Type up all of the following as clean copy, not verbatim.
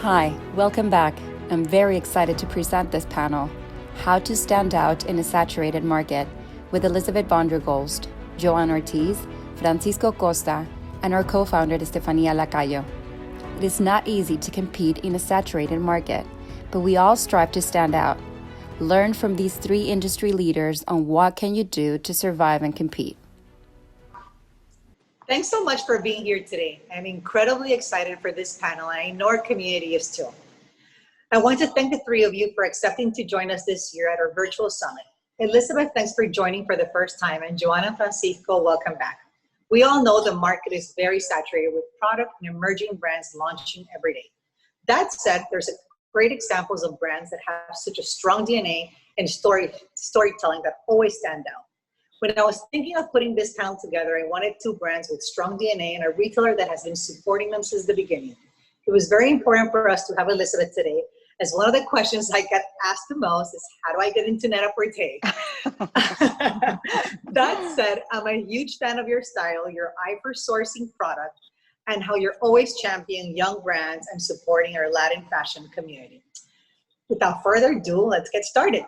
Hi, welcome back. I'm very excited to present this panel, How to Stand Out in a Saturated Market, with Elizabeth VonDer Goltz, Johanna Ortiz, Francisco Costa, and our co-founder Estefania Lacayo. It is not easy to compete in a saturated market, but we all strive to stand out. Learn from these three industry leaders on what can you do to survive and compete. Thanks so much for being here today. I'm incredibly excited for this panel, and I know our community is too. I want to thank the three of you for accepting to join us this year at our virtual summit. Elizabeth, thanks for joining for the first time, and Johanna and Francisco, welcome back. We all know the market is very saturated with product and emerging brands launching every day. That said, there's great examples of brands that have such a strong DNA and storytelling that always stand out. When I was thinking of putting this panel together, I wanted two brands with strong DNA and a retailer that has been supporting them since the beginning. It was very important for us to have Elizabeth today, as one of the questions I get asked the most is, how do I get into Net-a-Porter? That said, I'm a huge fan of your style, your eye for sourcing product, and how you're always championing young brands and supporting our Latin fashion community. Without further ado, let's get started.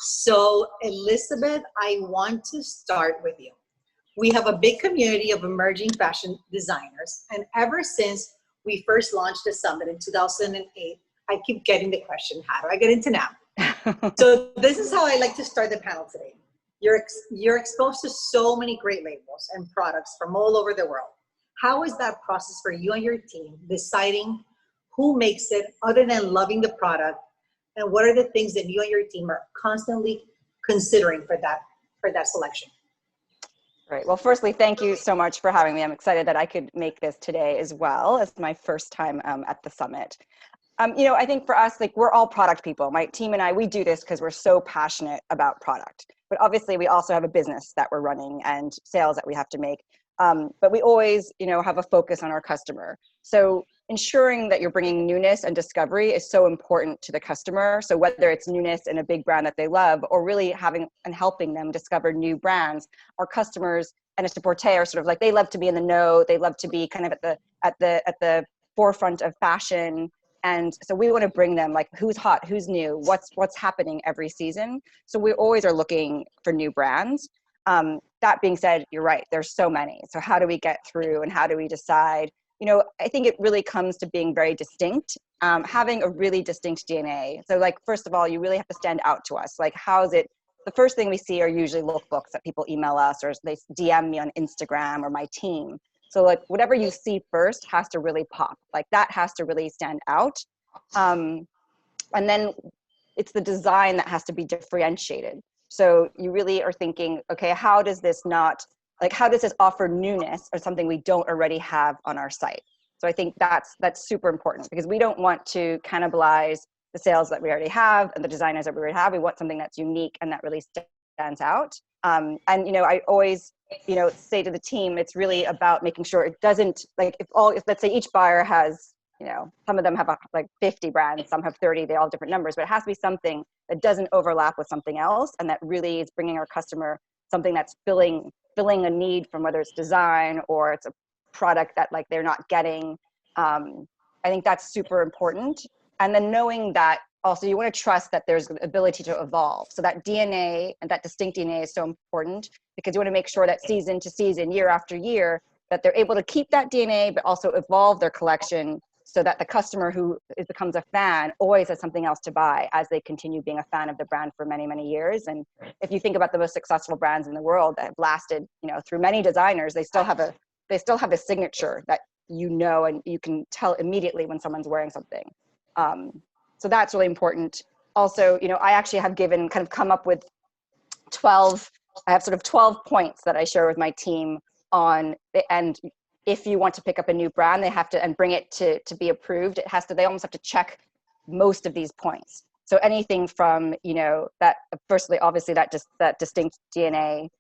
So Elizabeth, I want to start with you. We have a big community of emerging fashion designers, and ever since we first launched the summit in 2008, I keep getting the question, how do I get into NAP? So this is how I like to start the panel today. You're exposed to so many great labels and products from all over the world. How is that process for you and your team deciding who makes it other than loving the product? And what are the things that you and your team are constantly considering for that selection? Great. Well, firstly, thank you so much for having me. I'm excited that I could make this today as well as my first time at the summit. I think for us, like, we're all product people. My team and I, we do this because we're so passionate about product. But obviously, we also have a business that we're running and sales that we have to make. But we always, have a focus on our customer. So ensuring that you're bringing newness and discovery is so important to the customer. So whether it's newness in a big brand that they love, or really having and helping them discover new brands, our customers and Net-a-Porter are sort of like, they love to be in the know. They love to be kind of at the forefront of fashion. And so we want to bring them, like, who's hot, who's new, what's happening every season. So we always are looking for new brands. That being said, you're right, there's so many. So how do we get through and how do we decide? I think it really comes to being very distinct, having a really distinct DNA. So, like, first of all, you really have to stand out to us. Like, how is it? The first thing we see are usually lookbooks that people email us, or they DM me on Instagram or my team. So, like, whatever you see first has to really pop. Like, that has to really stand out. And then it's the design that has to be differentiated. So you really are thinking, okay, how does this offer newness or something we don't already have on our site? So I think that's super important, because we don't want to cannibalize the sales that we already have and the designers that we already have. We want something that's unique and that really stands out. And I always say to the team, it's really about making sure it doesn't, like, if let's say each buyer has, some of them have like 50 brands, some have 30, they all have different numbers, but it has to be something that doesn't overlap with something else, and that really is bringing our customer something that's filling a need from, whether it's design or it's a product that, like, they're not getting. I think that's super important. And then knowing that also you want to trust that there's the ability to evolve. So that DNA and that distinct DNA is so important, because you want to make sure that season to season, year after year, that they're able to keep that DNA, but also evolve their collection, so that the customer who becomes a fan always has something else to buy as they continue being a fan of the brand for many, many years. And if you think about the most successful brands in the world that have lasted, through many designers, they still have a signature that and you can tell immediately when someone's wearing something. So that's really important. Also, I actually have come up with 12 points that I share with my team on the end. If you want to pick up a new brand, they have to, and bring it to be approved, they almost have to check most of these points. So anything from, that, firstly, obviously that distinct DNA,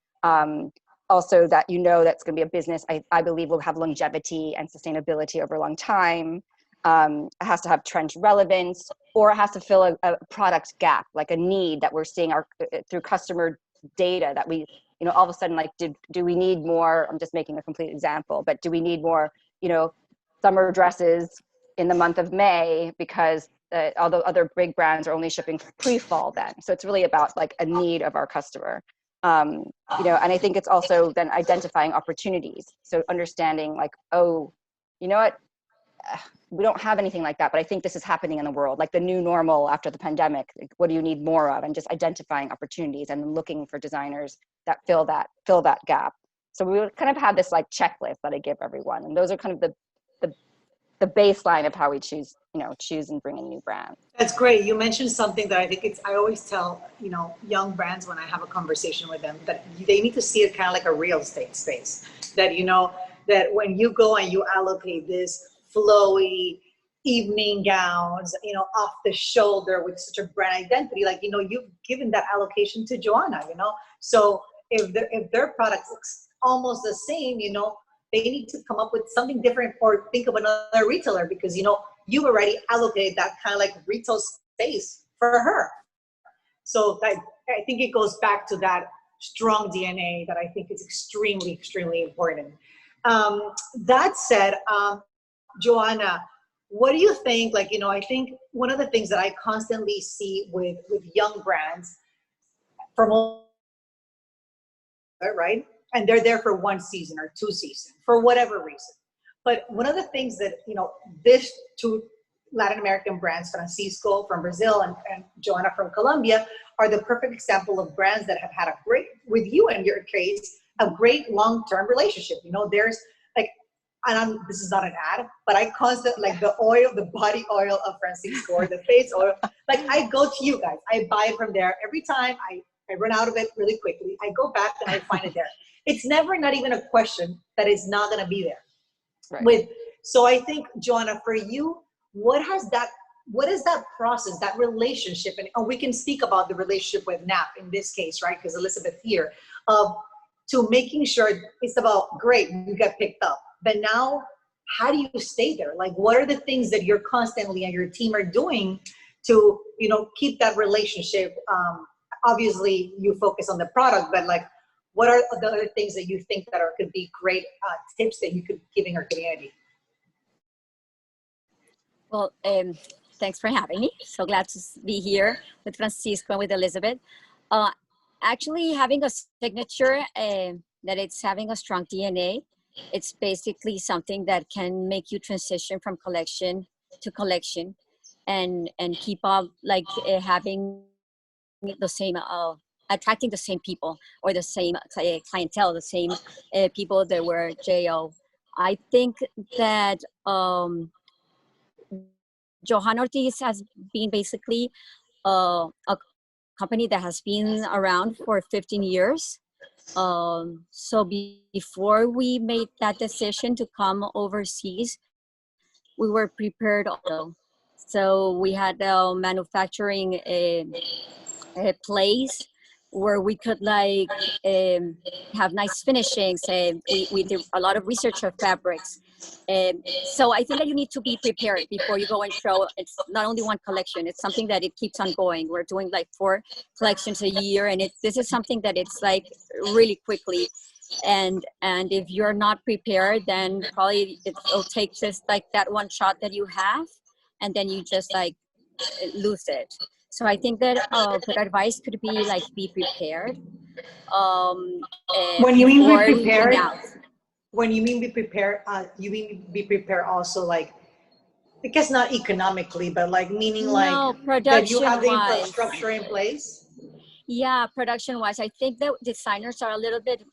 also that, that's going to be a business I believe will have longevity and sustainability over a long time. It has to have trend relevance, or it has to fill a product gap, like a need that we're seeing through customer data, that we, all of a sudden, like, do we need more? I'm just making a complete example, but do we need more, summer dresses in the month of May because although other big brands are only shipping pre-fall then. So it's really about like a need of our customer. You know, and I think it's also then identifying opportunities. So understanding like, oh, you know what, we don't have anything like that, but I think this is happening in the world, like the new normal after the pandemic. Like, what do you need more of? And just identifying opportunities and looking for designers that fill that gap. So we would kind of have this like checklist that I give everyone, and those are kind of the baseline of how we choose and bring in new brands. That's great. You mentioned something that I think I always tell, young brands when I have a conversation with them, that they need to see it kind of like a real estate space. That, that when you go and you allocate this flowy evening gowns, off the shoulder with such a brand identity, like, you've given that allocation to Johanna, So if their products look almost the same, they need to come up with something different or think of another retailer, because, you've already allocated that kind of like retail space for her. So I think it goes back to that strong DNA that I think is extremely, extremely important. That said, Johanna, what do you think? Like, I think one of the things that I constantly see with young brands from all, right? And they're there for 1 season or 2 seasons for whatever reason. But one of the things that, this two Latin American brands, Francisco from Brazil and Johanna from Colombia, are the perfect example of brands that have had a great, with you in your case, a great long-term relationship. There's like, this is not an ad, but I constantly, like the body oil of Francisco or the face oil, like I go to you guys, I buy it from there. Every time I run out of it really quickly, I go back and I find it there. It's never, not even a question that it's not going to be there. Right. So I think, Johanna, for you, what is that process, that relationship, and we can speak about the relationship with NAP in this case, right? Because Elizabeth here, to making sure it's about, great, you got picked up, but now how do you stay there? Like, what are the things that you're constantly and your team are doing to, keep that relationship? Obviously you focus on the product, but like, what are the other things that you think that could be great tips that you could be giving our community? Well, thanks for having me. So glad to be here with Francisco and with Elizabeth. Actually, having a signature that it's having a strong DNA, it's basically something that can make you transition from collection to collection and keep up like having the same attracting the same people or the same clientele, the same people that were JO. I think that Johanna Ortiz has been basically a company that has been around for 15 years. So before we made that decision to come overseas, we were prepared also. So we had a manufacturing a place where we could like have nice finishings. We did a lot of research of fabrics. So I think that you need to be prepared before you go and show. It's not only one collection, it's something that it keeps on going. We're doing like 4 collections a year, and this is something that it's like really quickly. And if you're not prepared, then probably it'll take just like that one shot that you have, and then you just like lose it. So I think that good advice could be like be prepared. When you mean be before prepared, moving out. when you mean be prepared, you mean be prepared also, like, I guess not economically, but like meaning like No, that you have the production-wise. infrastructure in place. Yeah, production-wise, I think that designers are a little bit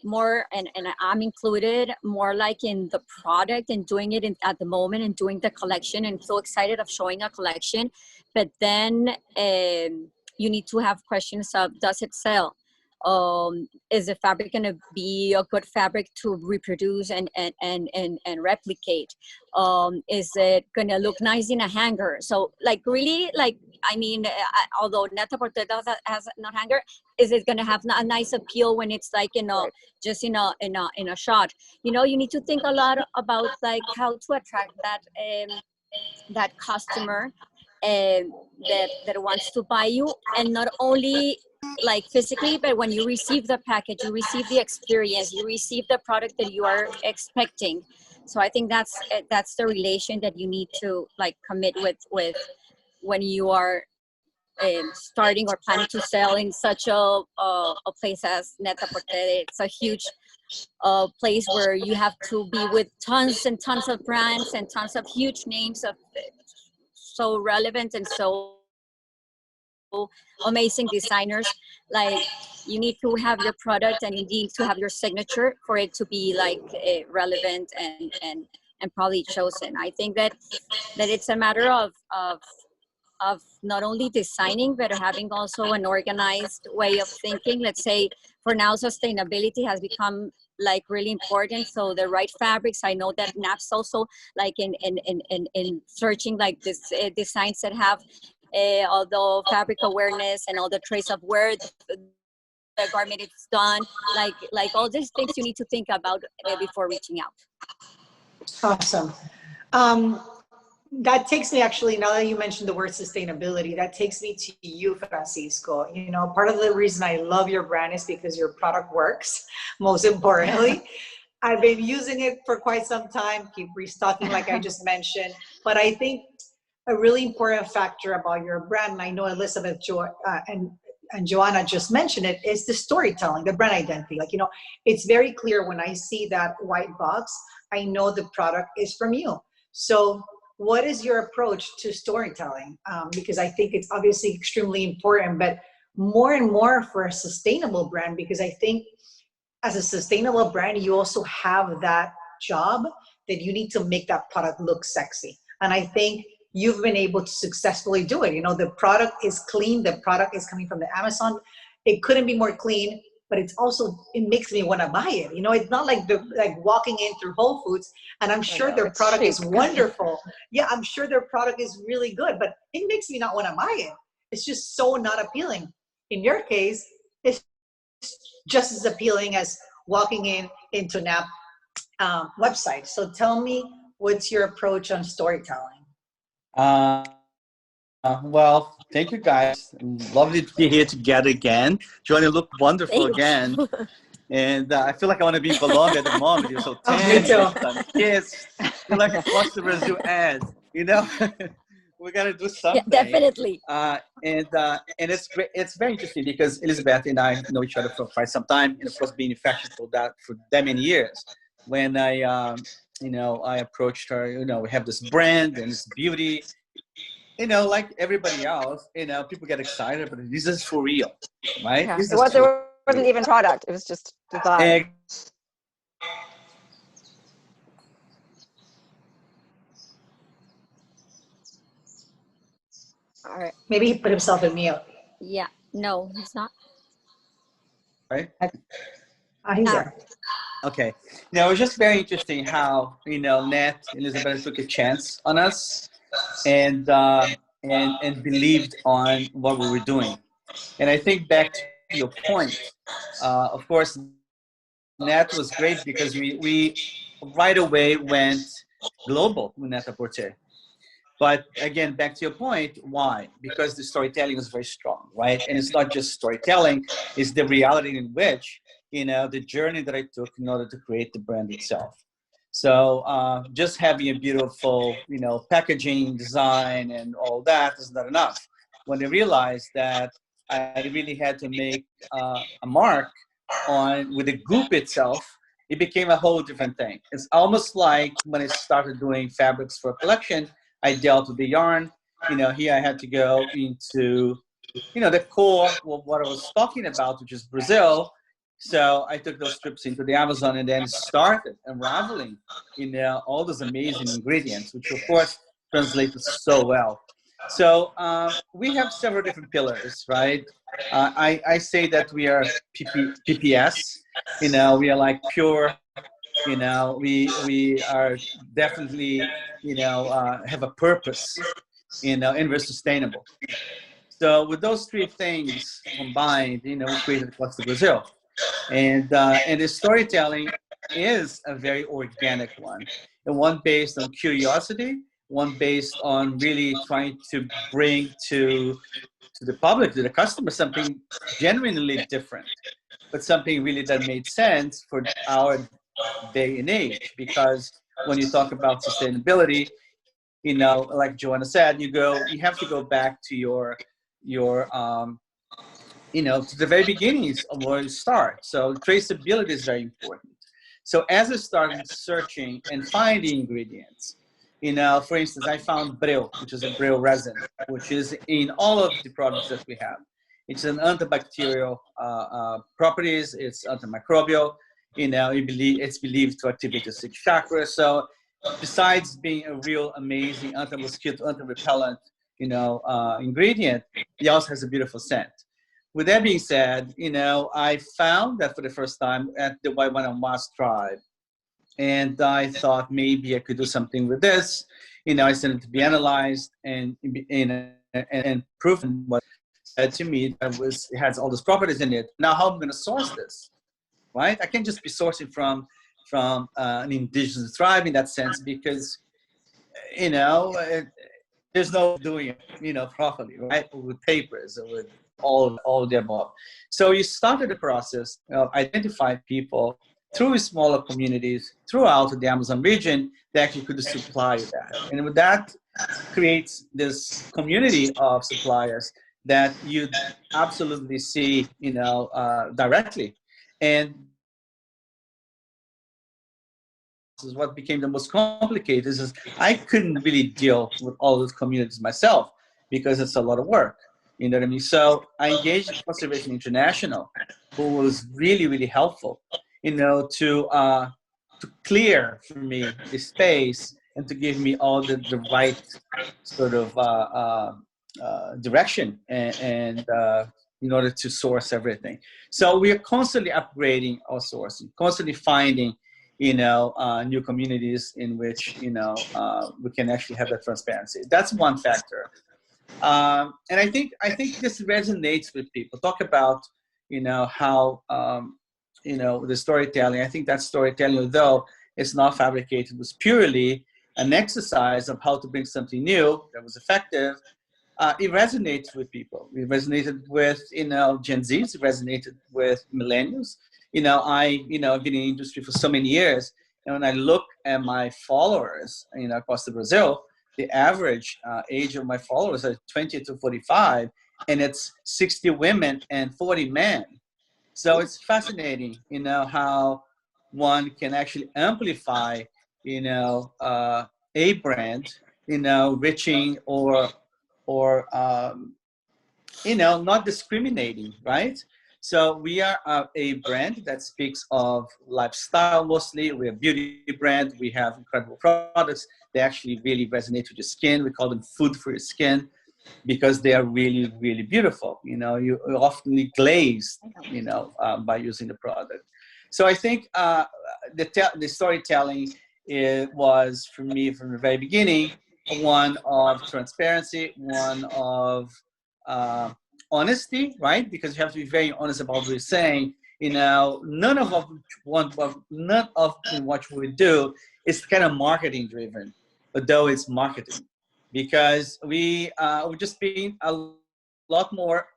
more, and I'm included, more like in the product and doing it at the moment and doing the collection, and so excited of showing a collection. But then you need to have questions of, does it sell? Is the fabric going to be a good fabric to reproduce and replicate? Is it going to look nice in a hanger? So like really, like, I mean, although Net-a-Porter has not hanger, is it going to have a nice appeal when it's like, just in a shot? You need to think a lot about like how to attract that customer that wants to buy you, and not only like physically, but when you receive the package, you receive the experience, you receive the product that you are expecting. So I think that's the relation that you need to like commit with when you are starting or planning to sell in such a place as Net-a-Porter. It's a huge place where you have to be with tons and tons of brands and tons of huge names of so relevant and so amazing designers. Like you need to have your product and you need to have your signature for it to be like relevant and probably chosen. I think that it's a matter of not only designing but having also an organized way of thinking. Let's say for now sustainability has become like really important, so the right fabrics. I know that NAP's also like in searching like this designs that have all the fabric awareness and all the trace of where the garment is done, like all these things you need to think about before reaching out. Awesome. Um, that takes me actually, now that you mentioned the word sustainability, that takes me to you, Francisco. You know, part of the reason I love your brand is because your product works, most importantly. I've been using it for quite some time, keep restocking like I just mentioned. But I think a really important factor about your brand, and I know Elizabeth and Johanna just mentioned it, is the storytelling, the brand identity. Like, you know, it's very clear when I see that white box, I know the product is from you. So what is your approach to storytelling? Because I think it's obviously extremely important, but more and more for a sustainable brand, because I think as a sustainable brand, you also have that job that you need to make that product look sexy. And I think you've been able to successfully do it. You know, the product is clean. The product is coming from the Amazon. It couldn't be more clean, but it's also, it makes me want to buy it. You know, it's not like walking in through Whole Foods, and I'm sure their product is wonderful. Yeah, I'm sure their product is really good, but it makes me not want to buy it. It's just so not appealing. In your case, it's just as appealing as walking into NAP website. So tell me, what's your approach on storytelling? Well, thank you guys. Lovely to be here together again. Johanna, you look wonderful again. And I feel like I want to be in Colombia at the moment. You're so tan, some kids. You're like a Costa Brazil ad, you know? We got to do something. Yeah, definitely. And it's great. It's very interesting because Elizabeth and I know each other for quite some time, and of course being in fashion for that many years. When I approached her, you know, we have this brand and this beauty, you know, like everybody else, you know, people get excited, but this is for real, right? Yeah. It wasn't even product. It was just design. All right. Maybe he put himself in mute. Yeah. No, he's not. Right? He's there. Okay. Now, it was just very interesting how, you know, Nat, Elizabeth took a chance on us and believed on what we were doing. And I think back to your point, of course, Nat was great because we right away went global with Net-a-Porter. But again, back to your point, why? Because the storytelling is very strong, right? And it's not just storytelling, it's the reality in which, you know, the journey that I took in order to create the brand itself. So just having a beautiful, you know, packaging, design, and all that is not enough. When I realized that I really had to make a mark with the group itself, it became a whole different thing. It's almost like when I started doing fabrics for a collection, I dealt with the yarn. You know, here I had to go into, you know, the core of what I was talking about, which is Brazil. So I took those trips into the Amazon and then started unraveling, you know, all those amazing ingredients, which of course translated so well. So we have several different pillars, right? I say that we are PPS, you know, we are like pure, you know, we are definitely, you know, have a purpose, you know, and we're sustainable. So with those three things combined, you know, we created Costa Brazil. And the storytelling is a very organic one, and one based on curiosity, one based on really trying to bring to the public, to the customer, something genuinely different, but something really that made sense for our day and age. Because when you talk about sustainability, you know, like Johanna said, you have to go back to your you know, to the very beginnings of where you start. So traceability is very important. So as I started searching and finding ingredients, you know, for instance, I found Breu, which is a Breu resin, which is in all of the products that we have. It's an antibacterial properties. It's antimicrobial. You know, it's believed to activate the sixth chakra. So besides being a real amazing anti-mosquito, anti-repellent, you know, ingredient, it also has a beautiful scent. With that being said, you know, I found that for the first time at the Waiwana tribe, and I thought maybe I could do something with this. You know, I sent it to be analyzed and proven what said to me that it has all those properties in it. Now, how am I going to source this? Right? I can't just be sourcing from an indigenous tribe in that sense, because you know there's no doing it, you know, properly, right? With papers or with all the above. So you started the process of identifying people through smaller communities throughout the Amazon region that actually could supply that. And with that creates this community of suppliers that you absolutely see, you know, directly. And is what became the most complicated is I couldn't really deal with all those communities myself because it's a lot of work. You know what I mean? So I engaged Conservation International, who was really, really helpful, you know, to clear for me the space and to give me all the right sort of direction and in order to source everything. So we are constantly upgrading our sourcing, constantly finding, you know, new communities in which, you know, we can actually have that transparency. That's one factor. And I think this resonates with people. Talk about, you know, how, you know, the storytelling. I think that storytelling, though it's not fabricated, was purely an exercise of how to bring something new that was effective. It resonates with people. It resonated with, you know, Gen Zs. It resonated with millennials. You know, I've been in the industry for so many years, and when I look at my followers, you know, across Brazil, the average age of my followers are 20 to 45, and it's 60 women and 40 men. So it's fascinating, you know, how one can actually amplify, you know, a brand, you know, reaching or you know, not discriminating, right? So we are a brand that speaks of lifestyle mostly. We're a beauty brand. We have incredible products. They actually really resonate with your skin. We call them food for your skin because they are really, really beautiful. You know, you're often glazed, you know, by using the product. So I think the storytelling was, for me, from the very beginning, one of transparency, one of honesty, right? Because you have to be very honest about what you're saying. You know, none of what we do is kind of marketing driven, although it's marketing, because we're just being a lot more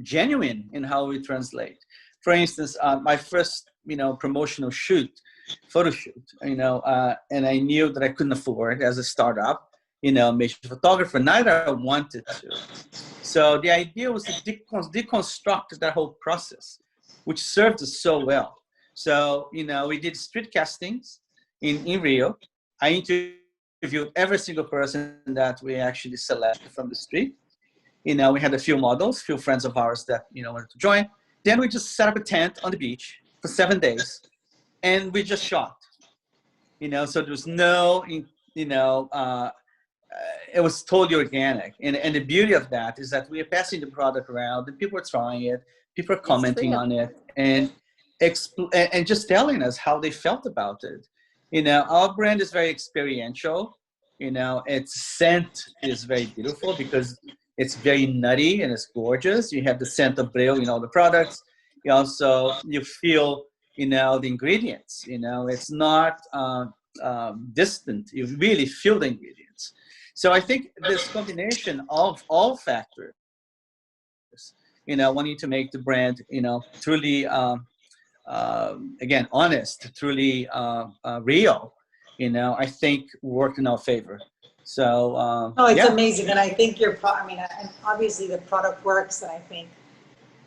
genuine in how we translate. For instance, my first, you know, promotional photo shoot, you know, and I knew that I couldn't afford as a startup, you know, major photographer, neither I wanted to. So the idea was to deconstruct that whole process, which served us so well. So, you know, we did street castings in Rio. I interviewed every single person that we actually selected from the street. You know, we had a few models, few friends of ours that, you know, wanted to join. Then we just set up a tent on the beach for 7 days, and we just shot. You know, so there was no, you know, it was totally organic. And the beauty of that is that we are passing the product around, and people are trying it, people are commenting on it, and just telling us how they felt about it. You know, our brand is very experiential. You know, its scent is very beautiful because it's very nutty and it's gorgeous. You have the scent of Breu in all the products. You feel, you know, the ingredients. You know, it's not distant. You really feel the ingredients. So I think this combination of all factors, you know, wanting to make the brand, you know, truly again, honest, truly real, I think worked in our favor. So No, it's yeah. amazing, and I think I mean, and obviously the product works, and I think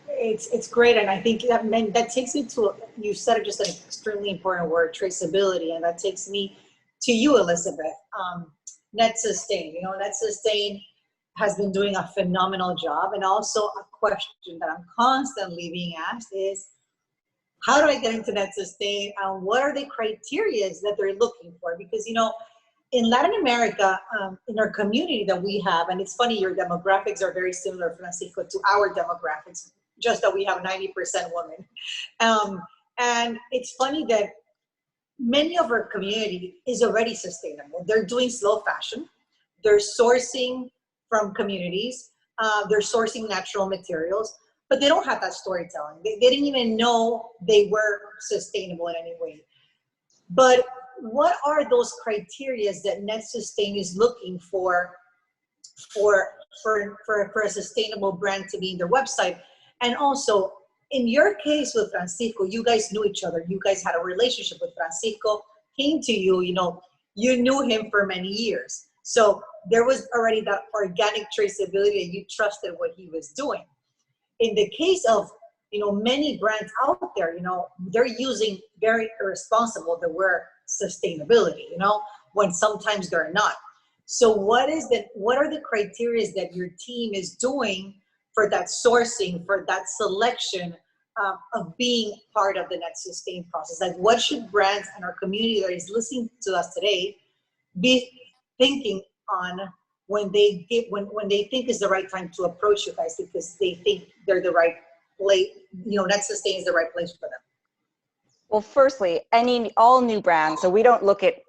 it's great, and I think that takes me to, you said just an extremely important word, traceability, and that takes me to you, Elizabeth. Net Sustain, Net Sustain has been doing a phenomenal job, and also a question that I'm constantly being asked is, how do I get into Net Sustain, and what are the criteria that they're looking for? Because in Latin America, in our community that we have, and it's funny, your demographics are very similar, Francisco, to our demographics, just that we have 90% women. And it's funny that many of our community is already sustainable. They're doing slow fashion. They're sourcing from communities. They're sourcing natural materials, but they don't have that storytelling. They didn't even know they were sustainable in any way. But what are those criteria that Net Sustain is looking for a sustainable brand to be in their website? And also, in your case with Francisco, you guys knew each other. You guys had a relationship with Francisco, came to you, you knew him for many years. So there was already that organic traceability, and you trusted what he was doing. In the case of, many brands out there, they're using very irresponsible the word sustainability, when sometimes they're not. So what are the criteria that your team is doing for that sourcing, for that selection of being part of the Net Sustain process? Like, what should brands and our community that is listening to us today be thinking on when they think is the right time to approach you guys, because they think they're the right place, Net Sustain is the right place for them? Well, firstly, all new brands. So we look at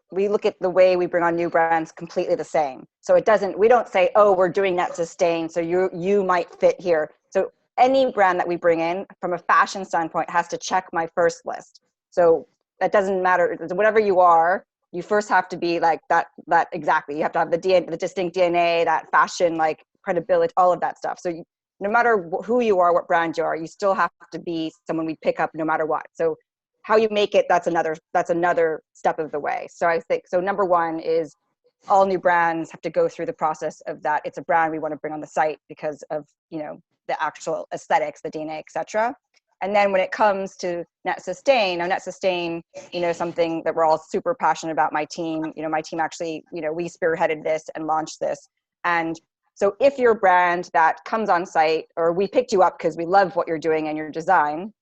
the way we bring on new brands completely the same. So we don't say, oh, we're doing Net Sustain, so you might fit here. So any brand that we bring in from a fashion standpoint has to check my first list. So that doesn't matter, whatever you are, you first have to be like that exactly. You have to have the distinct DNA, that fashion, like credibility, all of that stuff. So no matter who you are, what brand you are, you still have to be someone we pick up no matter what. So how you make it, that's another step of the way. So I think, number one is all new brands have to go through the process of that. It's a brand we want to bring on the site because of, the actual aesthetics, the DNA, et cetera. And then when it comes to Net Sustain, something that we're all super passionate about, my team actually, we spearheaded this and launched this. And so if you're a brand that comes on site, or we picked you up because we love what you're doing and your design,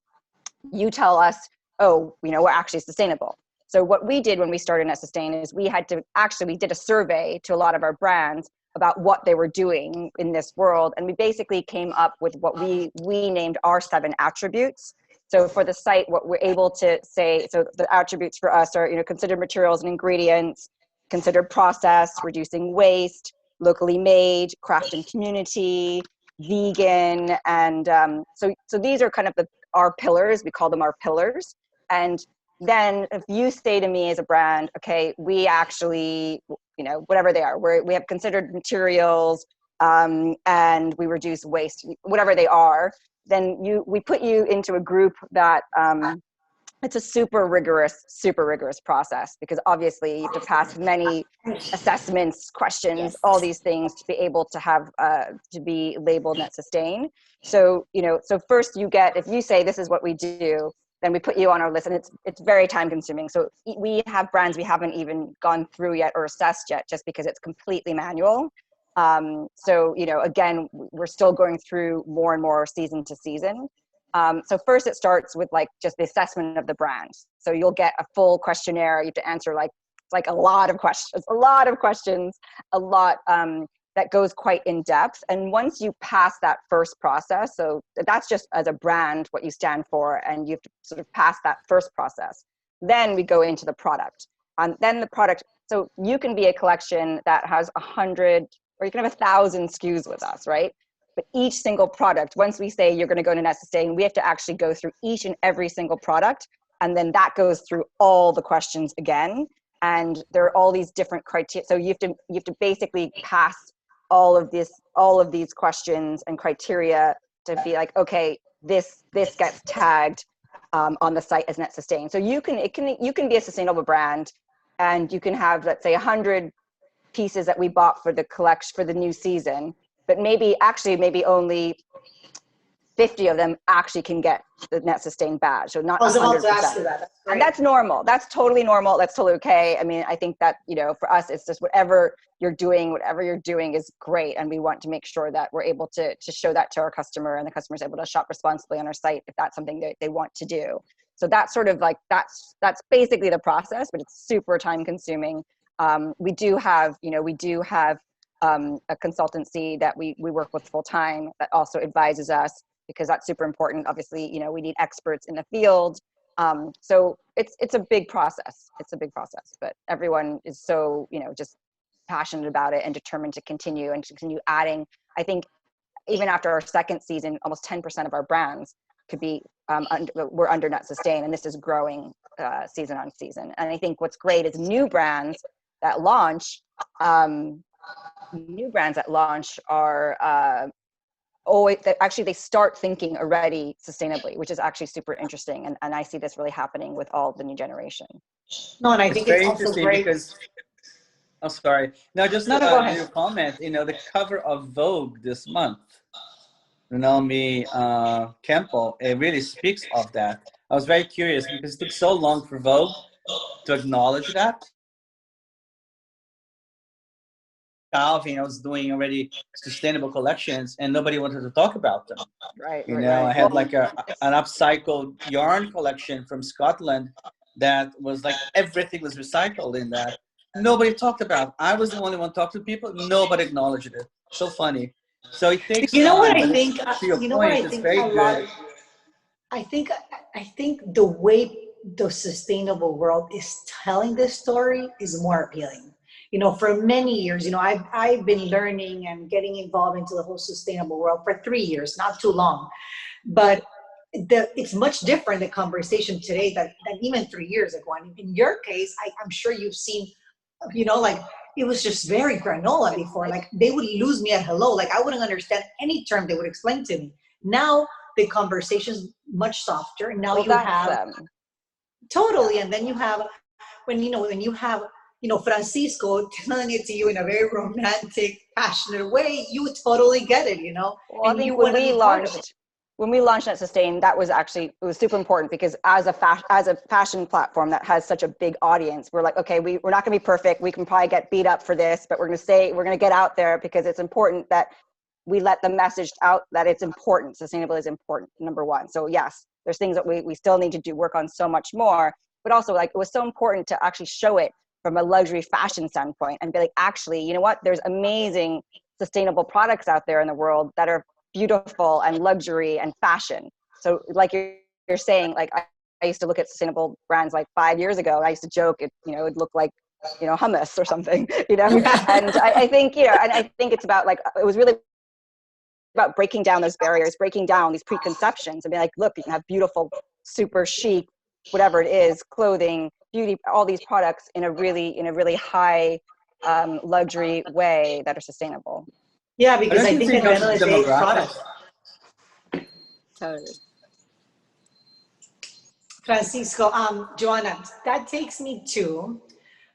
you tell us, oh, we're actually sustainable. So what we did when we started Net Sustain is we did a survey to a lot of our brands about what they were doing in this world. And we basically came up with what we named our 7 attributes. So for the site, what we're able to say, so the attributes for us are, considered materials and ingredients, considered process, reducing waste, locally made, craft and community, vegan. And so these are kind of our pillars. We call them our pillars. And then if you say to me as a brand, okay, we actually, whatever they are, we have considered materials and we reduce waste, whatever they are, then we put you into a group that it's a super rigorous process, because obviously you have to pass many assessments, questions, all these things to be able to have to be labeled Net Sustain. So so first if you say this is what we do, then we put you on our list, and it's very time consuming. So we have brands we haven't even gone through yet or assessed yet, just because it's completely manual. So again, we're still going through more and more season to season. So first it starts with just the assessment of the brand. So you'll get a full questionnaire. You have to answer a lot of questions, that goes quite in depth. And once you pass that first process, so that's just as a brand, what you stand for, and you have to sort of pass that first process. Then we go into the product. Then the product, so you can be a collection that has 100, or you can have 1,000 SKUs with us, right? But each single product, once we say you're going to go to Net Sustain, we have to actually go through each and every single product. And then that goes through all the questions again. And there are all these different criteria. So you have to basically pass all of these questions and criteria to be like, okay, this gets tagged on the site as net sustain. So you can be a sustainable brand, and you can have, let's say, 100 pieces that we bought for the collection for the new season, but maybe only 50 of them actually can get the net sustain badge. So not 100%. I was about to ask you that. That's great. And that's normal. That's totally normal. That's totally okay. I mean, I think that, for us, it's just whatever you're doing is great. And we want to make sure that we're able to show that to our customer, and the customer is able to shop responsibly on our site if that's something that they want to do. So that's sort of like, that's basically the process, but it's super time consuming. We do have a consultancy that we work with full time that also advises us, because that's super important. Obviously, we need experts in the field. So it's a big process. It's a big process, but everyone is so, just passionate about it and determined to continue adding. I think even after our second season, almost 10% of our brands could be, we're under net sustain, and this is growing season on season. And I think what's great is new brands that launch are always, they start thinking already sustainably, which is actually super interesting. And I see this really happening with all the new generation. No, and I think it's also great because, I'm sorry. No, just go ahead. your comment, the cover of Vogue this month, Naomi Campbell, it really speaks of that. I was very curious because it took so long for Vogue to acknowledge that. Calvin, I was doing already sustainable collections, and nobody wanted to talk about them. Right. I had like an upcycled yarn collection from Scotland that was like everything was recycled in that. Nobody talked about. I was the only one talking to people. Nobody acknowledged it. So funny. So it takes. You know what time, I think? To your You know point, what I it's think? very good. I think the way the sustainable world is telling this story is more appealing. For many years, I've been learning and getting involved into the whole sustainable world for 3 years, not too long. But it's much different, the conversation today than even 3 years ago. And in your case, I'm sure you've seen, like, it was just very granola before. Like, they would lose me at hello. Like, I wouldn't understand any term they would explain to me. Now the conversation's much softer. And now totally. And then you have, when you have, Francisco telling it to you in a very romantic, passionate way, you totally get it, Well, and I think when we launched Net Sustain, it was super important, because as a fashion platform that has such a big audience, we're like, okay, we're not going to be perfect. We can probably get beat up for this, but we're going to get out there, because it's important that we let the message out that it's important. Sustainability is important, number one. So yes, there's things that we still need to work on so much more, but also, like, it was so important to actually show it from a luxury fashion standpoint and be like, actually, you know what? There's amazing sustainable products out there in the world that are beautiful and luxury and fashion. So like you're saying, like, I used to look at sustainable brands like 5 years ago. I used to joke, it looked like, hummus or something, and I think, and I think it's about, like, it was really about breaking down those barriers, breaking down these preconceptions, and be like, look, you can have beautiful, super chic, whatever it is, clothing, beauty, all these products in a really high luxury way that are sustainable. Yeah, because I think at the end of the day, product. Totally. Francisco, Johanna, that takes me to,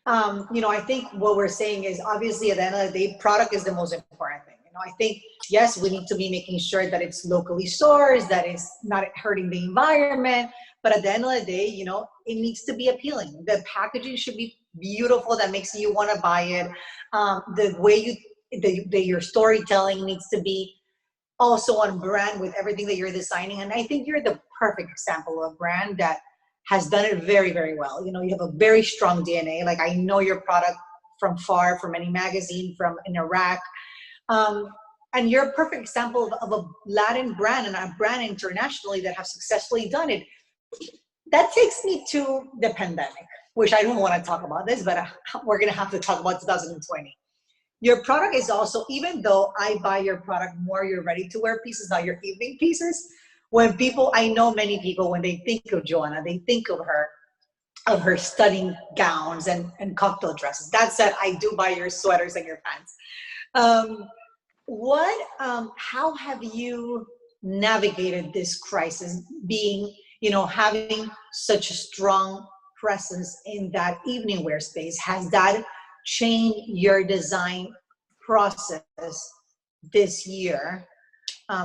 I think what we're saying is, obviously at the end of the day, product is the most important thing. I think, yes, we need to be making sure that it's locally sourced, that it's not hurting the environment. But at the end of the day, it needs to be appealing. The packaging should be beautiful, that makes you want to buy it. The way your storytelling needs to be also on brand with everything that you're designing. And I think you're the perfect example of a brand that has done it very, very well. You have a very strong DNA. Like, I know your product from far, from any magazine, from in Iraq. And you're a perfect example of a Latin brand and a brand internationally that have successfully done it. That takes me to the pandemic, which I don't want to talk about this, but we're going to have to talk about 2020. Your product is also, even though I buy your product more, your ready-to-wear pieces, not your evening pieces, I know many people, when they think of Johanna, they think of her stunning gowns and cocktail dresses. That said, I do buy your sweaters and your pants. How have you navigated this crisis, being having such a strong presence in that evening wear space, has that changed your design process this year?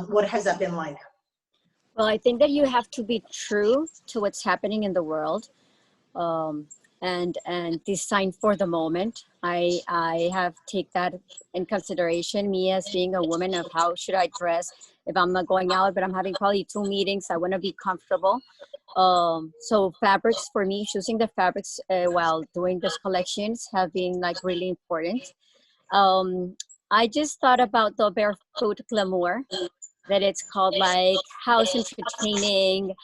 What has that been like? Well, I think that you have to be true to what's happening in the world, um, and design for the moment. I have take that in consideration. Me as being a woman, of how should I dress if I'm not going out, but I'm having probably 2 meetings. I want to be comfortable. So fabrics for me, choosing the fabrics while doing these collections have been like really important. Um, I just thought about the barefoot glamour, that it's called like house entertaining,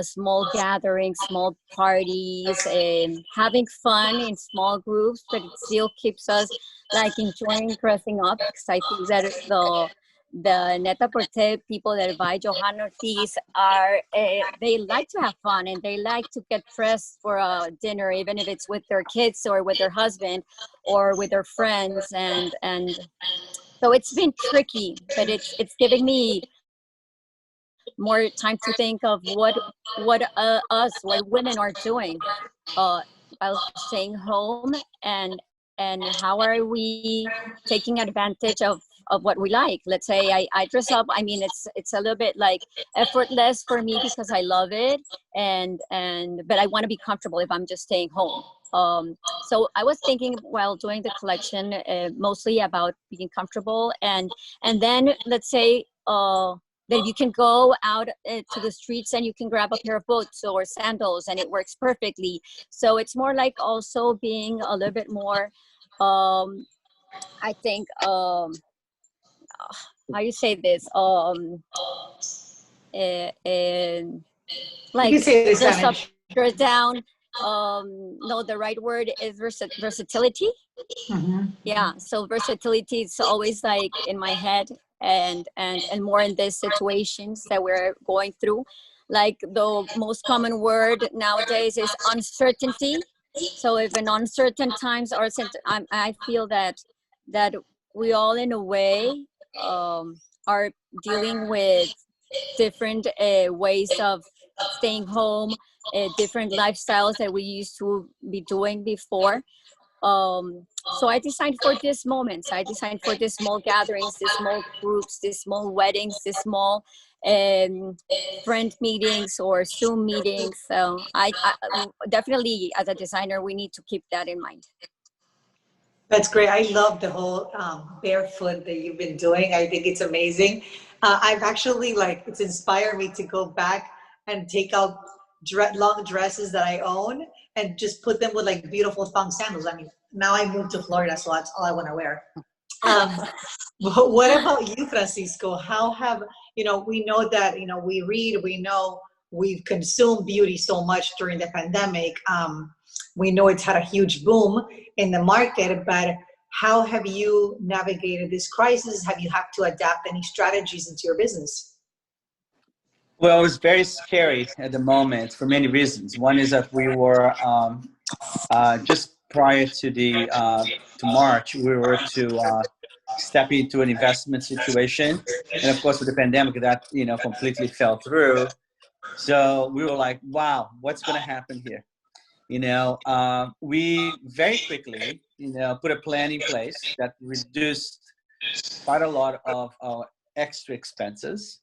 small gatherings, small parties, and having fun in small groups, but it still keeps us like enjoying dressing up, because I think that the net-a-porter people that buy Johanna Ortiz are they like to have fun, and they like to get dressed for a dinner, even if it's with their kids or with their husband or with their friends, and so it's been tricky, but it's giving me more time to think of what women are doing uh, while staying home, and how are we taking advantage of what we like. Let's say I dress up. I mean, it's a little bit like effortless for me because I love it, and but I want to be comfortable if I'm just staying home. So I was thinking while doing the collection mostly about being comfortable, and then let's say that you can go out to the streets and you can grab a pair of boots or sandals and it works perfectly. So it's more like also being a little bit more, I think, how you say this, and You can like say it in dress up, Spanish. dress down. No, the right word is versatility. Mhm. Yeah, so versatility is always like in my head, and more in these situations that we're going through. Like the most common word nowadays is uncertainty. So if in uncertain times I feel that we all in a way are dealing with different ways of staying home, different lifestyles that we used to be doing before. So I designed for these moments. I designed for these small gatherings, these small groups, these small weddings, these small um, friend meetings or Zoom meetings. So I definitely, as a designer, we need to keep that in mind. That's great. I love the whole barefoot that you've been doing. I think it's amazing. I've actually it's inspired me to go back and take out long dresses that I own and just put them with like beautiful thong sandals. I mean, now I moved to Florida, so that's all I want to wear. Um, what about you, Francisco? How have, we know that, we read, we know we've consumed beauty so much during the pandemic. We know it's had a huge boom in the market, but how have you navigated this crisis? Have you had to adapt any strategies into your business? Well, it was very scary at the moment for many reasons. One is that we were just prior to the to March, we were to step into an investment situation, and of course, with the pandemic, that completely fell through. So we were like, "Wow, what's going to happen here?" We very quickly, put a plan in place that reduced quite a lot of our extra expenses.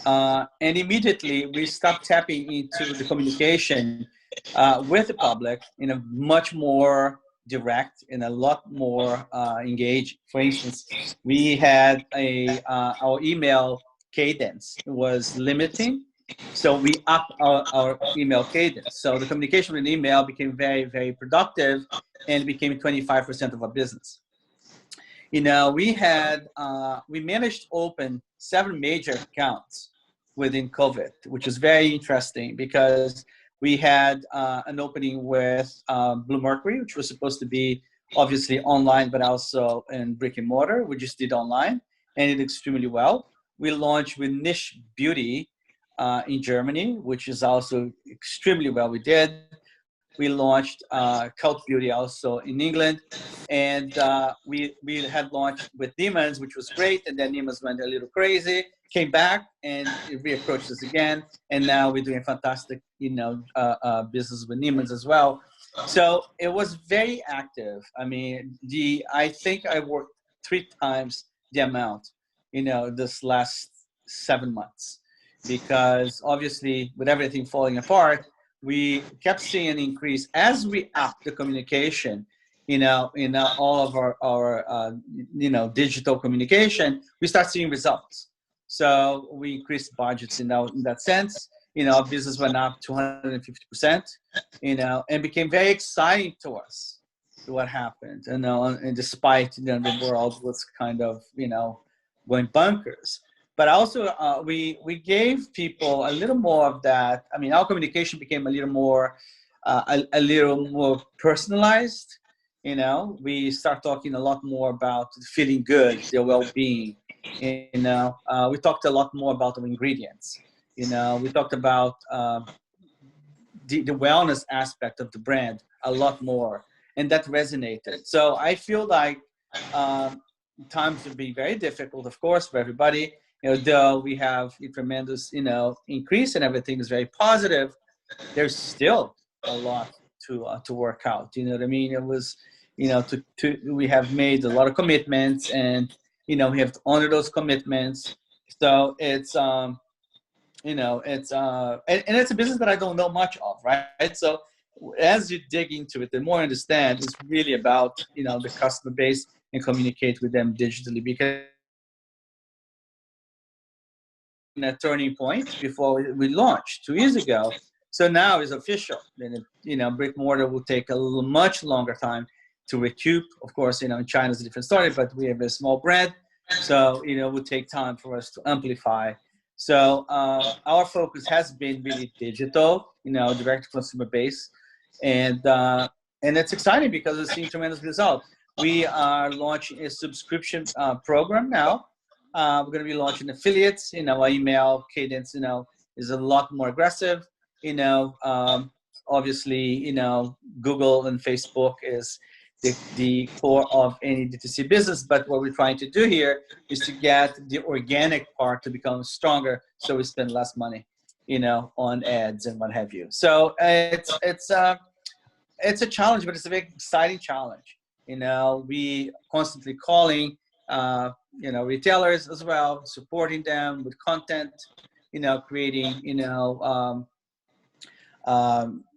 And immediately we stopped tapping into the communication with the public in a much more direct and a lot more engaged. For instance, we had our email cadence was limiting, so we upped our email cadence. So the communication with email became very, very productive and became 25% of our business. We managed to open 7 major accounts within COVID, which was very interesting because we had an opening with Blue Mercury, which was supposed to be obviously online, but also in brick and mortar. We just did online and it did extremely well. We launched with Niche Beauty in Germany, which is also extremely well. We did. We launched Cult Beauty also in England, and we had launched with Demons, which was great. And then Demons went a little crazy, came back, and it reapproached us again. And now we're doing fantastic, business with Demons as well. So it was very active. I mean, I think I worked 3 times the amount, this last 7 months, because obviously with everything falling apart, we kept seeing an increase as we upped the communication, in all of our digital communication. We start seeing results. So we increased budgets in that sense. Our business went up 250%, and became very exciting to us what happened. And despite the world was kind of going bunkers. But also, we gave people a little more of that. I mean, our communication became a little more personalized. We start talking a lot more about feeling good, their well-being. We talked a lot more about the ingredients. We talked about the wellness aspect of the brand a lot more, and that resonated. So I feel like times will be very difficult, of course, for everybody. Though we have a tremendous, increase and everything is very positive, there's still a lot to work out. You know what I mean? It was, we have made a lot of commitments, and we have to honor those commitments. So it's and it's a business that I don't know much of, right? So as you dig into it, the more I understand, it's really about the customer base and communicate with them digitally, because a turning point before we launched 2 years ago. So now it's official. Then brick and mortar will take a much longer time to recoup. Of course, in China is a different story, but we have a small brand, so it will take time for us to amplify. So our focus has been really digital, direct to consumer base, and it's exciting because it's seeing tremendous results. We are launching a subscription program now. We're going to be launching affiliates. Our email cadence, is a lot more aggressive. Obviously, Google and Facebook is the core of any D2C business. But what we're trying to do here is to get the organic part to become stronger, so we spend less money, on ads and what have you. So it's a challenge, but it's a very exciting challenge. We constantly calling, retailers as well, supporting them with content, creating,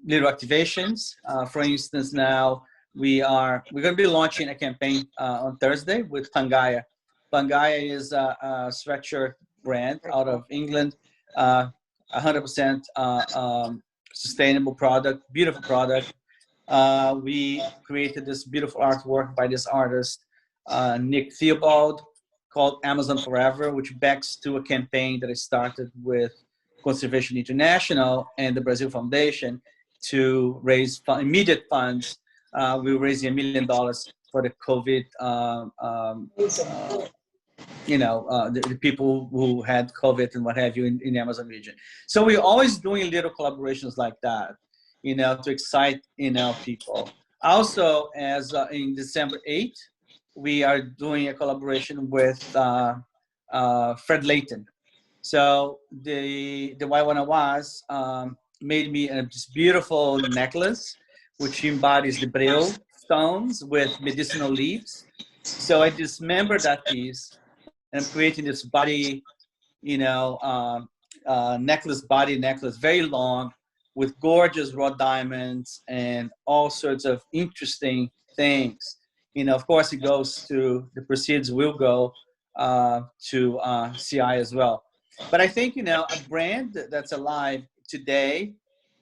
little activations. For instance, now we're going to be launching a campaign on Thursday with Pangaya. Pangaya is a sweatshirt brand out of England, 100% sustainable product, beautiful product. We created this beautiful artwork by this artist, Nick Theobald, called Amazon Forever, which backs to a campaign that I started with Conservation International and the Brazil Foundation to raise immediate funds. We were raising $1 million for the COVID, the people who had COVID and what have you in the Amazon region. So we're always doing little collaborations like that, to excite, people. Also, as in December 8th, we are doing a collaboration with Fred Layton. So the Waiwanawas made me this beautiful necklace, which embodies the Breu stones with medicinal leaves. So I dismembered that piece, and I'm creating this body, necklace, very long, with gorgeous raw diamonds and all sorts of interesting things. Of course, it goes to the proceeds will go to CI as well. But I think, a brand that's alive today,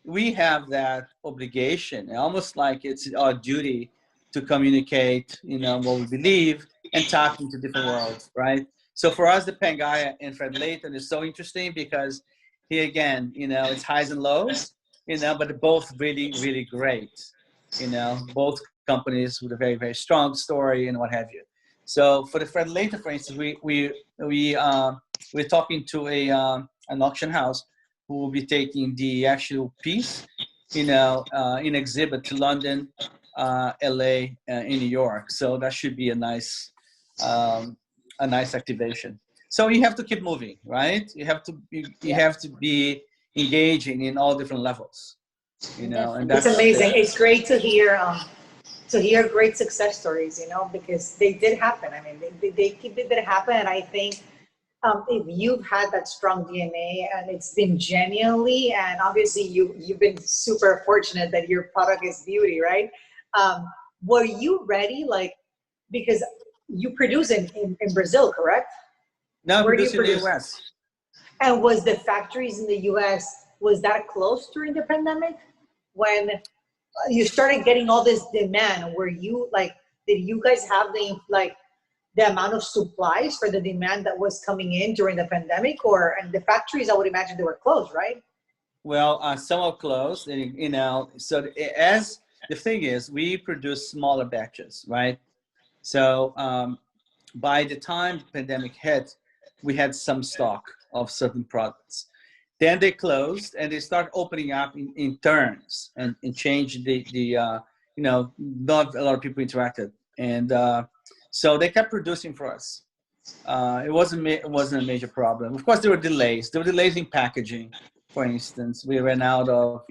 we have that obligation, almost like it's our duty to communicate, what we believe and tap into different worlds, right? So for us, the Pangaya and Fred Layton is so interesting because here again, it's highs and lows, but they're both really, really great. Both companies with a very, very strong story and what have you. So for the Fred Layton, for instance, we're talking to an auction house who will be taking the actual piece in exhibit to London, LA, in New York. So that should be a nice activation. So you have to keep moving, right? You have to be engaging in all different levels, and It's that's amazing. It's great to hear great success stories, because they did happen. I mean, they did happen, and I think if you've had that strong DNA and it's been genuinely, and obviously you've been super fortunate that your product is beauty, right? Were you ready, like, because you produce in Brazil, correct? now Where do you produced in the produce? US. And was the factories in the US, was that closed during the pandemic? When you started getting all this demand, were you like, did you guys have the amount of supplies for the demand that was coming in during the pandemic? And the factories, I would imagine they were closed, right? Well, some are closed, and so as the thing is, we produce smaller batches, right? So by the time the pandemic hit, we had some stock of certain products. Then they closed, and they start opening up in turns, and change not a lot of people interacted, and so they kept producing for us. It wasn't a major problem. Of course, there were delays. There were delays in packaging. For instance, we ran out of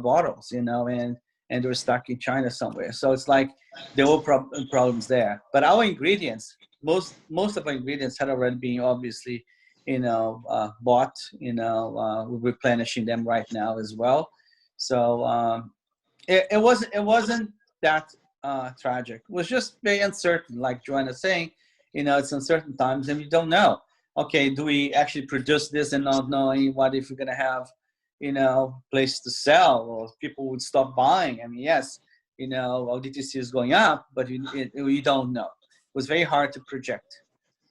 bottles, and they were stuck in China somewhere. So it's like there were problems there. But our ingredients, most of our ingredients had already been obviously, bought. We're replenishing them right now as well. So it wasn't that tragic. It was just very uncertain, like Johanna saying. It's uncertain times, and we don't know. Okay, do we actually produce this and not knowing what if we're gonna have, place to sell, or people would stop buying? I mean, yes, our DTC is going up, but we don't know. It was very hard to project.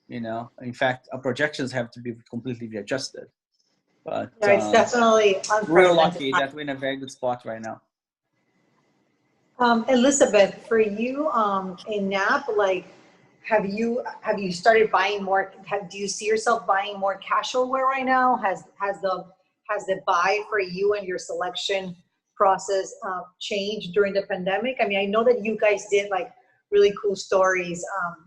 In fact, our projections have to be completely readjusted. But Yeah, it's definitely we're unprecedented. lucky that we're in a very good spot right now. Elizabeth, for you, in NAP, like, have you started buying more? Do you see yourself buying more casual wear right now? Has the buy for you and your selection process changed during the pandemic? I mean, I know that you guys did like really cool stories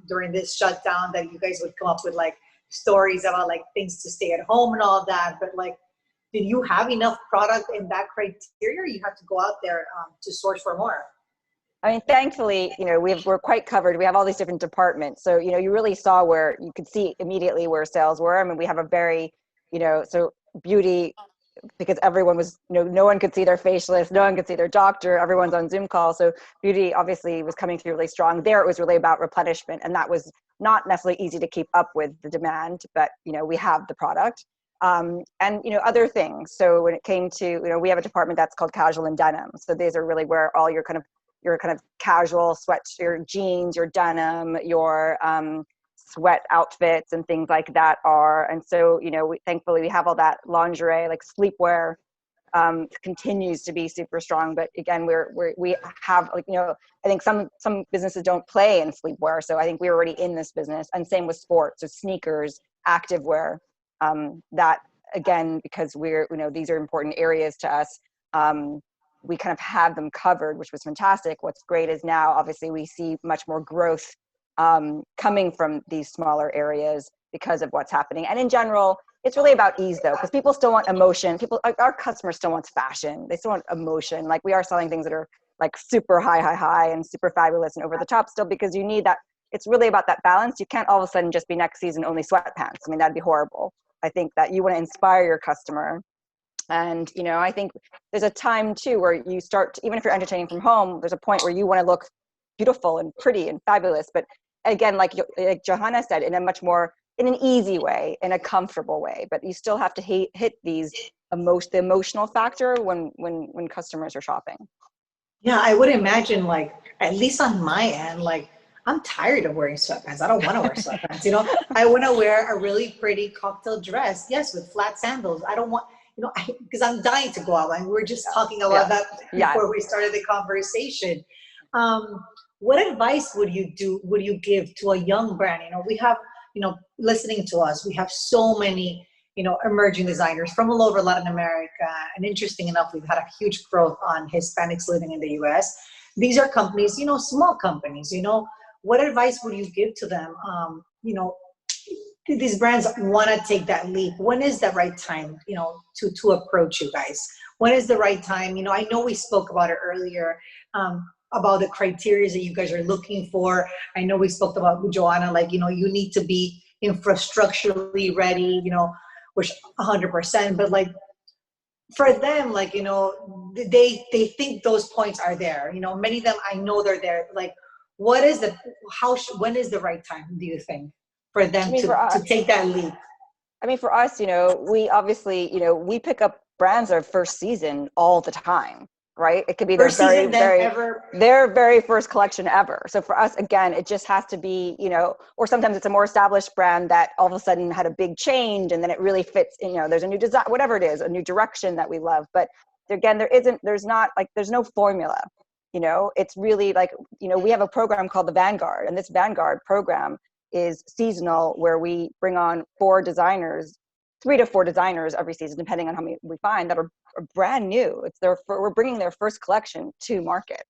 during this shutdown, that you guys would come up with like stories about like things to stay at home and all that. But like, did you have enough product in that criteria, or you have to go out there to source for more? I mean, thankfully, we're quite covered. We have all these different departments. So, you really saw where you could see immediately where sales were. I mean, we have a very, so beauty, because everyone was, no one could see their facialist, no one could see their doctor, everyone's on Zoom call. So beauty obviously was coming through really strong. There it was really about replenishment, and that was not necessarily easy to keep up with the demand, but, we have the product. And, other things. So when it came to, we have a department that's called casual and denim. So these are really where all your kind of casual sweats, your jeans, your denim, your sweat outfits and things like that are. And so, thankfully we have all that lingerie, like sleepwear continues to be super strong. But again, we have like, I think some businesses don't play in sleepwear. So I think we're already in this business, and same with sports, so sneakers, activewear, that again, because we're, these are important areas to us. We kind of have them covered, which was fantastic. What's great is now, obviously, we see much more growth coming from these smaller areas because of what's happening. And in general, it's really about ease, though, because people still want emotion. Our customers still want fashion. They still want emotion. Like, we are selling things that are like super high and super fabulous and over the top still, because you need that. It's really about that balance. You can't all of a sudden just be next season only sweatpants. I mean, that'd be horrible. I think that you want to inspire your customer. And, I think there's a time too where you start, even if you're entertaining from home, there's a point where you want to look beautiful and pretty and fabulous. But again, like Johanna said, in an easy way, in a comfortable way, but you still have to hit the emotional factor when customers are shopping. Yeah, I would imagine, like, at least on my end, like, I'm tired of wearing sweatpants. I don't want to wear sweatpants. I want to wear a really pretty cocktail dress, yes, with flat sandals. I don't want, because I'm dying to go out. And we were just talking about that before we started the conversation. What advice would you give to a young brand? We have, listening to us, we have so many emerging designers from all over Latin America. And interesting enough, we've had a huge growth on Hispanics living in the US. These are companies, small companies, what advice would you give to them? These brands want to take that leap. When is the right time, to approach you guys? When is the right time? I know we spoke about it earlier, about the criteria that you guys are looking for. I know we spoke about with Johanna, you need to be infrastructurally ready, which 100%, but for them, they think those points are there. Many of them, I know they're there. When is the right time, do you think, for them to take that leap? I mean, for us, we obviously, we pick up brands our first season all the time, right? It could be their very first collection ever. So for us, again, it just has to be, or sometimes it's a more established brand that all of a sudden had a big change and then it really fits, there's a new design, whatever it is, a new direction that we love. But again, there's no formula, it's really we have a program called the Vanguard, and this Vanguard program is seasonal, where we bring on 3 to 4 designers every season, depending on how many we find that are brand new. We're bringing their first collection to market.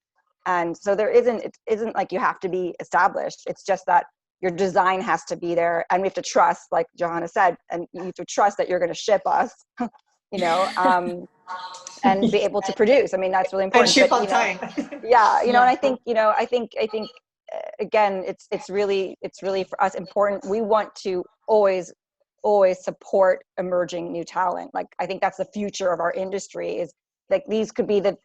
And so it isn't like you have to be established. It's just that your design has to be there, and we have to trust, like Johanna said, and you have to trust that you're going to ship us, and be able to produce. I mean, that's really important. And ship on time. Yeah, and I think again, it's really for us important. We want to always support emerging new talent. I think that's the future of our industry, is these could be the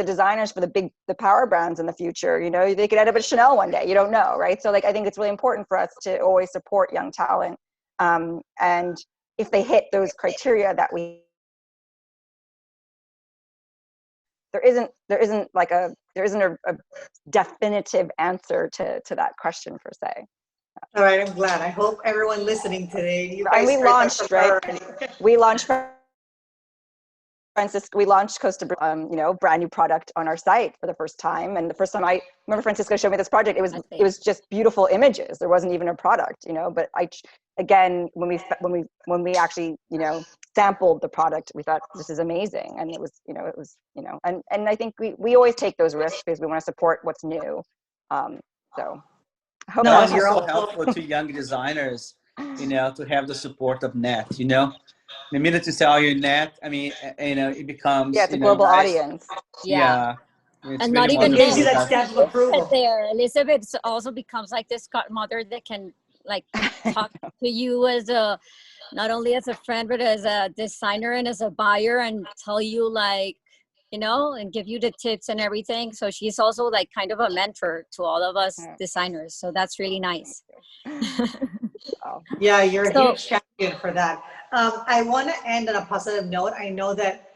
designers for the power brands in the future. They could end up at Chanel one day, you don't know, right? So I think it's really important for us to always support young talent, and if they hit those criteria that there isn't a definitive answer to that question per se. All right, I'm glad. I hope everyone listening today, you guys we launched, right? We launched Francisco. We launched Costa, brand new product on our site for the first time. And the first time I remember Francisco showed me this project, it was just beautiful images. There wasn't even a product, But when we actually sampled the product, we thought, this is amazing, and it was and I think we always take those risks because we want to support what's new. So. That's also helpful to young designers, to have the support of Net, The minute you sell your Net, I mean, it becomes it's a global audience. Yeah. It's and really not even gives you that stamp of approval. There, Elizabeth also becomes like this godmother that can talk to you as not only as a friend but as a designer and as a buyer, and tell you and give you the tips and everything. So she's also kind of a mentor to all of us designers. So that's really nice. Yeah, you're a huge champion for that. I want to end on a positive note. I know that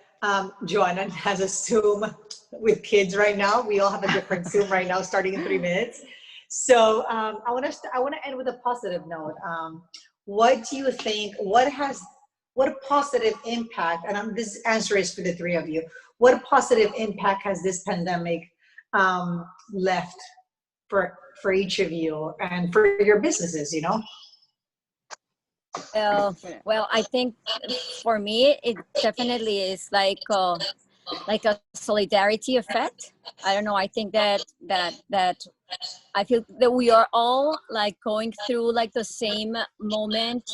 Johanna has a Zoom with kids right now. We all have a different Zoom right now, starting in 3 minutes. So I want to end with a positive note. What do you think? What positive impact? And this answer is for the 3 of you. What positive impact has this pandemic left for each of you and for your businesses? Well, I think for me, it definitely is like a solidarity effect. I don't know. I think that I feel that we are all going through the same moment,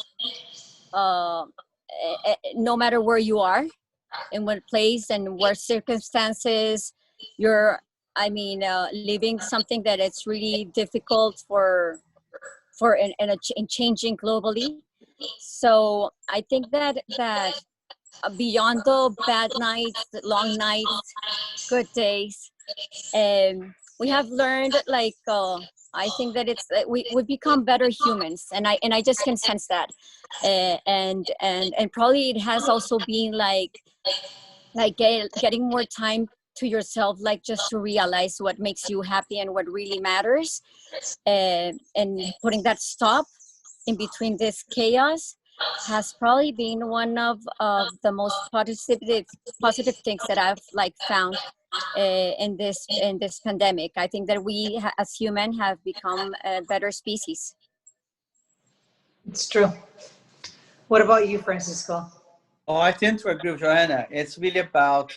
no matter where you are, in what place and what circumstances you're. Living something that it's really difficult and changing globally. So I think that beyond the bad nights, long nights, good days, we have learned I think that it's we become better humans, and I just can sense that, and probably it has also been getting more time to yourself, just to realize what makes you happy and what really matters, and putting that stop in between this chaos has probably been one of the most positive things that I've found in this pandemic. I think that we as humans have become a better species. It's true. What about you, Francisco? Oh, I tend to agree with Johanna. It's really about,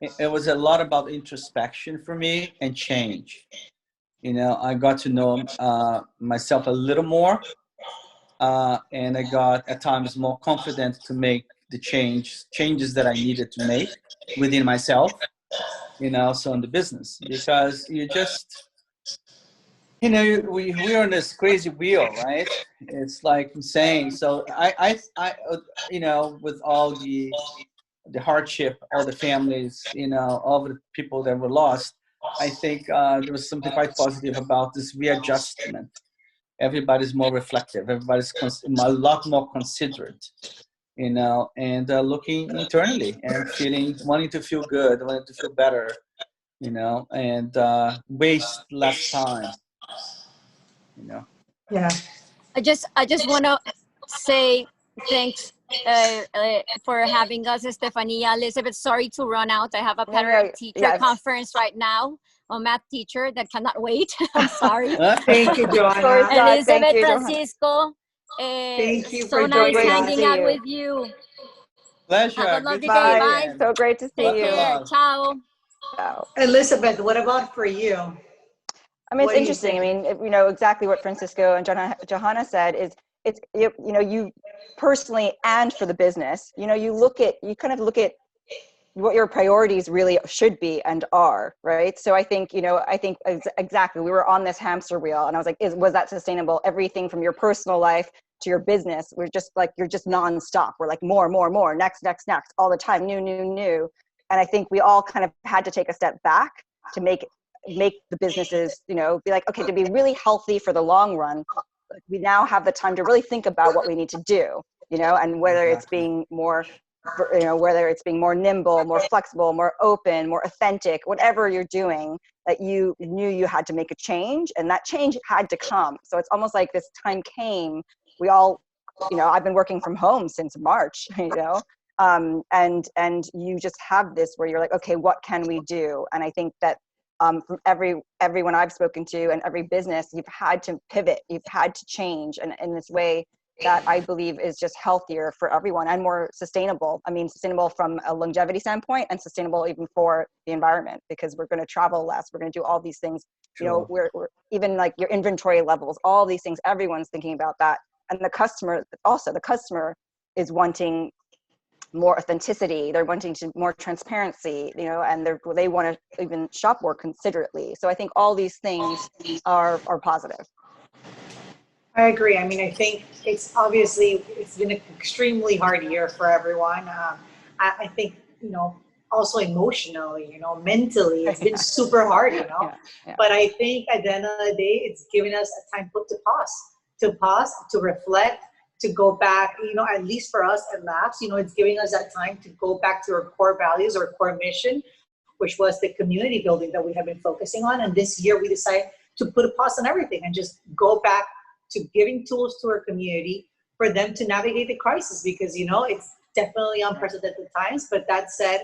it was a lot about introspection for me and change. I got to know myself a little more, and I got at times more confident to make the changes that I needed to make within myself, so in the business, because you just, we're on this crazy wheel, right? It's like insane. So with all the hardship, all the families, all the people that were lost, I think there was something quite positive about this readjustment. Everybody's more reflective. Everybody's a lot more considerate, and looking internally and wanting to feel good, wanting to feel better, and waste less time, you know. Yeah. I just want to say thanks for having us, Estefania. Elizabeth, sorry to run out. I have a parent teacher conference right now, a math teacher that cannot wait. I'm sorry. Thank you, Sorry, Johanna. Scott. Elizabeth, Thank you, Johanna. Francisco, Thank you so for nice joining hanging us. out with you. Pleasure. Have a Good lovely to see day. you Bye. Bye. again. So great to see Take Lots of you. care. love. Ciao. Ciao. Elizabeth, what about for you? I mean, What it's do you interesting. I think? mean, exactly what Francisco and Johanna said is you personally and for the business, you kind of look at what your priorities really should be and are, right? So I think exactly, we were on this hamster wheel and I was like, was that sustainable? Everything from your personal life to your business, you're just nonstop. We're like more, next, all the time, new. And I think we all kind of had to take a step back to make the businesses, be like, okay, to be really healthy for the long run, we now have the time to really think about what we need to do, and whether it's Exactly. being more, whether it's being more nimble, more flexible, more open, more authentic, whatever you're doing, that you knew you had to make a change, and that change had to come. So it's almost like this time came. We all, I've been working from home since March, and you just have this where you're like, okay, what can we do? And I think that from everyone I've spoken to and every business, you've had to pivot, you've had to change, and in this way that I believe is just healthier for everyone and more sustainable. I mean, sustainable from a longevity standpoint and sustainable even for the environment, because we're going to travel less. We're going to do all these things. Sure. We're even like your inventory levels, all these things, everyone's thinking about that. And the customer is wanting more authenticity. They're wanting more transparency, and they want to even shop more considerately. So I think all these things are positive. I agree. I mean, I think it's been an extremely hard year for everyone. I think, also emotionally, mentally, it's been super hard. Yeah. But I think at the end of the day, it's given us a time to pause, to reflect, to go back, at least for us at Labs, it's giving us that time to go back to our core values, our core mission, which was the community building that we have been focusing on. And this year we decided to put a pause on everything and just go back to giving tools to our community for them to navigate the crisis, because it's definitely unprecedented times. But that said,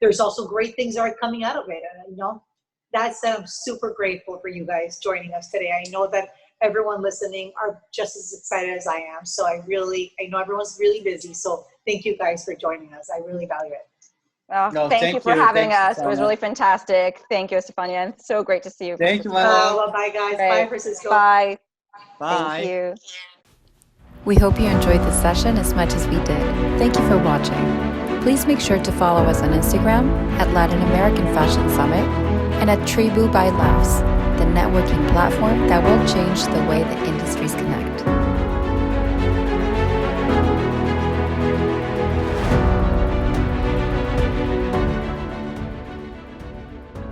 there's also great things that are coming out of it. And that said, I'm super grateful for you guys joining us today. I know that everyone listening are just as excited as I am. So I know everyone's really busy. So thank you guys for joining us. I really value it. Well, No, thank you for you. having Thanks, us. It was really fantastic. Thank you, Estefania. And so great to see you. Thank you, my Francisco. love. Bye, guys. Great. Bye, Francisco. Bye. Bye. Thank you. We hope you enjoyed this session as much as we did. Thank you for watching. Please make sure to follow us on Instagram at Latin American Fashion Summit and at Tribu by Laughs, the networking platform that will change the way the industries connect.